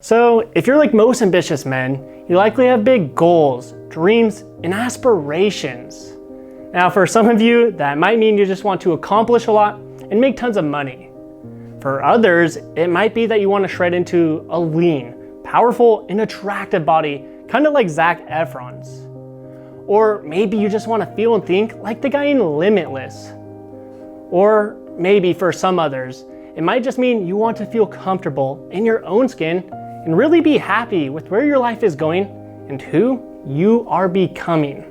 So, if you're like most ambitious men, you likely have big goals, dreams, and aspirations. Now, for some of you, that might mean you just want to accomplish a lot and make tons of money. For others, it might be that you want to shred into a lean, powerful, and attractive body, kind of like Zac Efron's. Or maybe you just want to feel and think like the guy in Limitless. Or maybe for some others, it might just mean you want to feel comfortable in your own skin and really be happy with where your life is going and who you are becoming.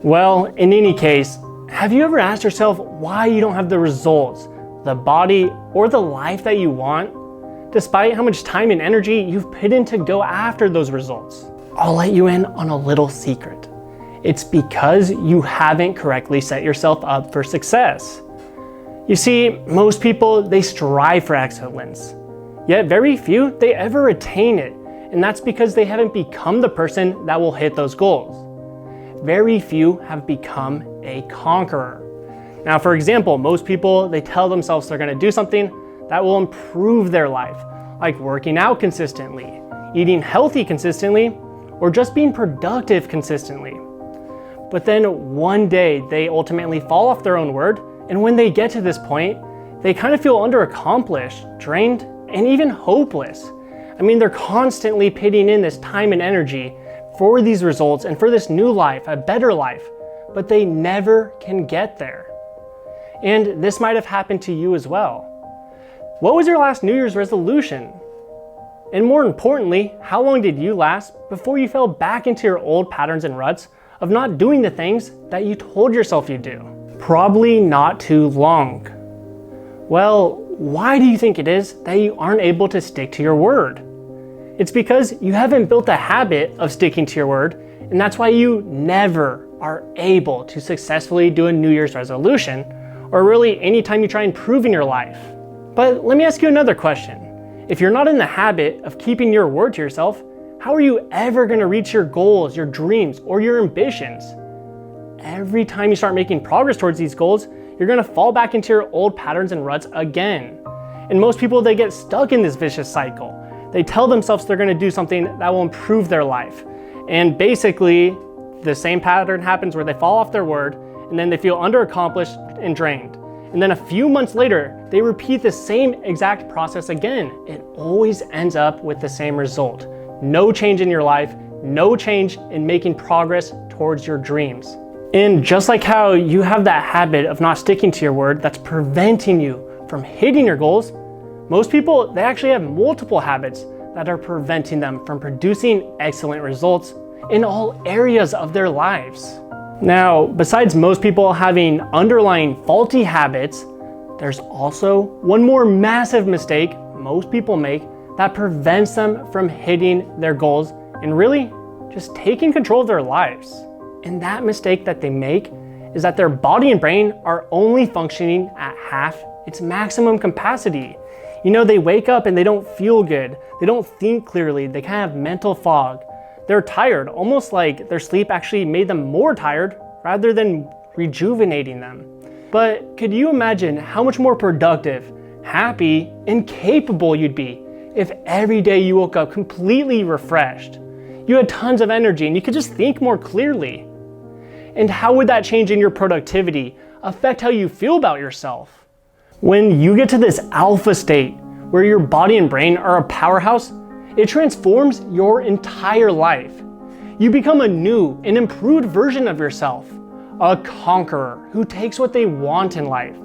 Well, in any case, have you ever asked yourself why you don't have the results, the body, or the life that you want, despite how much time and energy you've put in to go after those results? I'll let you in on a little secret. It's because you haven't correctly set yourself up for success. You see, most people, they strive for excellence, yet very few, they ever attain it. And that's because they haven't become the person that will hit those goals. Very few have become a conqueror. Now, for example, most people, they tell themselves they're gonna do something that will improve their life, like working out consistently, eating healthy consistently, or just being productive consistently. But then one day, they ultimately fall off their own word, and when they get to this point, they kind of feel underaccomplished, drained, and even hopeless. I mean, they're constantly pitting in this time and energy for these results and for this new life, a better life, but they never can get there. And this might have happened to you as well. What was your last New Year's resolution? And more importantly, how long did you last before you fell back into your old patterns and ruts of not doing the things that you told yourself you'd do? Probably not too long. Well, why do you think it is that you aren't able to stick to your word? It's because you haven't built a habit of sticking to your word, and that's why you never are able to successfully do a New Year's resolution, or really anytime you try improving your life. But let me ask you another question. If you're not in the habit of keeping your word to yourself, how are you ever going to reach your goals, your dreams, or your ambitions? Every time you start making progress towards these goals, you're going to fall back into your old patterns and ruts again. And most people, they get stuck in this vicious cycle. They tell themselves they're going to do something that will improve their life. And basically, the same pattern happens where they fall off their word, and then they feel underaccomplished and drained. And then a few months later, they repeat the same exact process again. It always ends up with the same result. No change in your life, no change in making progress towards your dreams. And just like how you have that habit of not sticking to your word that's preventing you from hitting your goals, most people, they actually have multiple habits that are preventing them from producing excellent results in all areas of their lives. Now, besides most people having underlying faulty habits, there's also one more massive mistake most people make that prevents them from hitting their goals and really just taking control of their lives. And that mistake that they make is that their body and brain are only functioning at half its maximum capacity. You know, they wake up and they don't feel good. They don't think clearly. They kind of have mental fog. They're tired, almost like their sleep actually made them more tired rather than rejuvenating them. But could you imagine how much more productive, happy, and capable you'd be if every day you woke up completely refreshed? You had tons of energy and you could just think more clearly. And how would that change in your productivity affect how you feel about yourself? When you get to this alpha state where your body and brain are a powerhouse, it transforms your entire life. You become a new and improved version of yourself, a conqueror who takes what they want in life.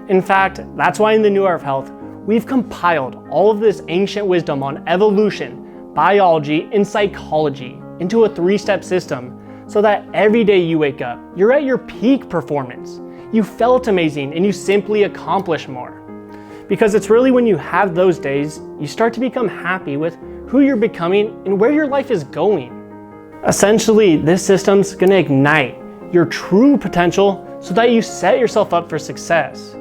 In fact, that's why in the New Era of Health, we've compiled all of this ancient wisdom on evolution, biology, and psychology into a 3-step system so that every day you wake up, you're at your peak performance. You felt amazing and you simply accomplish more. Because it's really when you have those days, you start to become happy with who you're becoming and where your life is going. Essentially, this system's gonna ignite your true potential so that you set yourself up for success.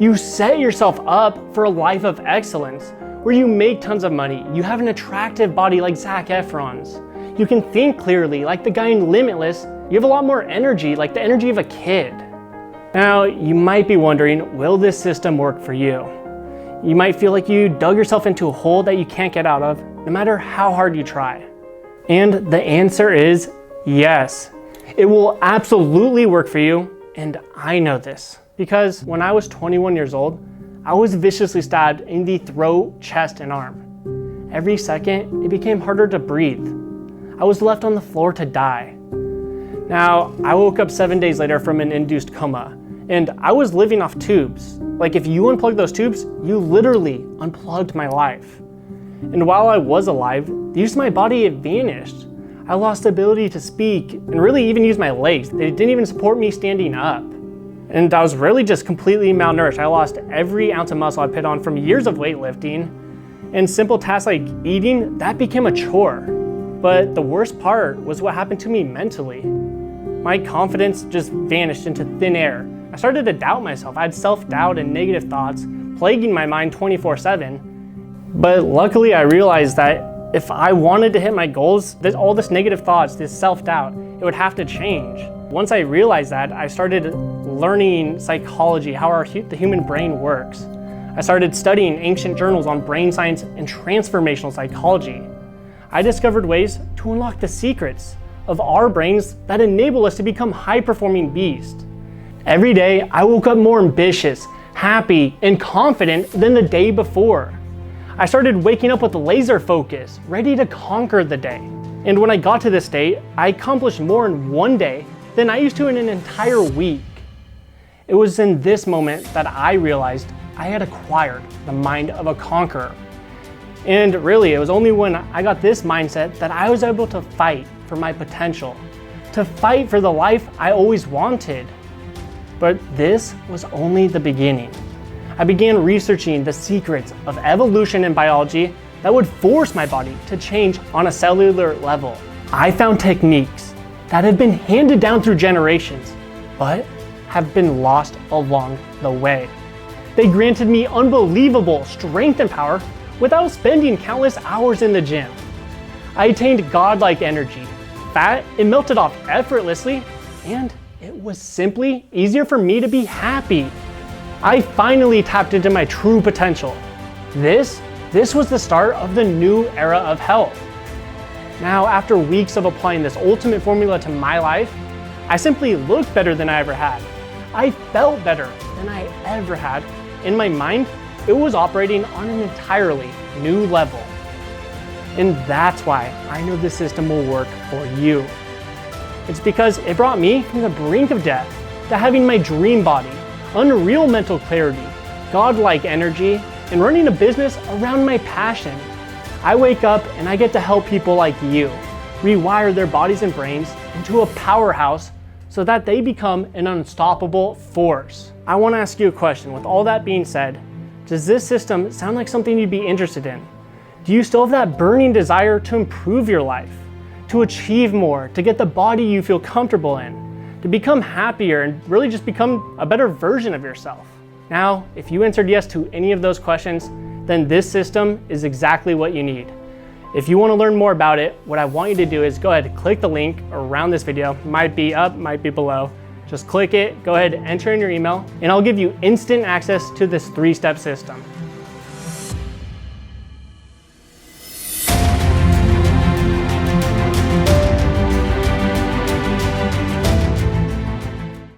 You set yourself up for a life of excellence where you make tons of money, you have an attractive body like Zac Efron's, you can think clearly like the guy in Limitless, you have a lot more energy like the energy of a kid. Now, you might be wondering, will this system work for you? You might feel like you dug yourself into a hole that you can't get out of, no matter how hard you try. And the answer is yes. It will absolutely work for you, and I know this. Because when I was 21 years old, I was viciously stabbed in the throat, chest, and arm. Every second, it became harder to breathe. I was left on the floor to die. Now, I woke up 7 days later from an induced coma, and I was living off tubes. Like if you unplug those tubes, you literally unplugged my life. And while I was alive, the use of my body had vanished. I lost the ability to speak and really even use my legs. They didn't even support me standing up. And I was really just completely malnourished. I lost every ounce of muscle I put on from years of weightlifting. And simple tasks like eating, that became a chore. But the worst part was what happened to me mentally. My confidence just vanished into thin air. I started to doubt myself. I had self-doubt and negative thoughts plaguing my mind 24/7. But luckily I realized that if I wanted to hit my goals, all this negative thoughts, this self-doubt, it would have to change. Once I realized that, I started learning psychology, how the human brain works. I started studying ancient journals on brain science and transformational psychology. I discovered ways to unlock the secrets of our brains that enable us to become high-performing beasts. Every day, I woke up more ambitious, happy, and confident than the day before. I started waking up with laser focus, ready to conquer the day. And when I got to this state, I accomplished more in one day than I used to in an entire week. It was in this moment that I realized I had acquired the mind of a conqueror. And really, it was only when I got this mindset that I was able to fight for my potential, to fight for the life I always wanted. But this was only the beginning. I began researching the secrets of evolution and biology that would force my body to change on a cellular level. I found techniques that have been handed down through generations, but have been lost along the way. They granted me unbelievable strength and power without spending countless hours in the gym. I attained godlike energy. Fat, it melted off effortlessly, and it was simply easier for me to be happy. I finally tapped into my true potential. This was the start of the new era of health. Now, after weeks of applying this ultimate formula to my life, I simply looked better than I ever had. I felt better than I ever had. In my mind, it was operating on an entirely new level. And that's why I know this system will work for you. It's because it brought me from the brink of death to having my dream body, unreal mental clarity, godlike energy, and running a business around my passion. I wake up and I get to help people like you rewire their bodies and brains into a powerhouse so that they become an unstoppable force. I want to ask you a question. With all that being said, does this system sound like something you'd be interested in? Do you still have that burning desire to improve your life, to achieve more, to get the body you feel comfortable in, to become happier and really just become a better version of yourself? Now, if you answered yes to any of those questions, then this system is exactly what you need. If you want to learn more about it, what I want you to do is go ahead and click the link around this video. Might be up, might be below. Just click it, go ahead and enter in your email, and I'll give you instant access to this 3-step system.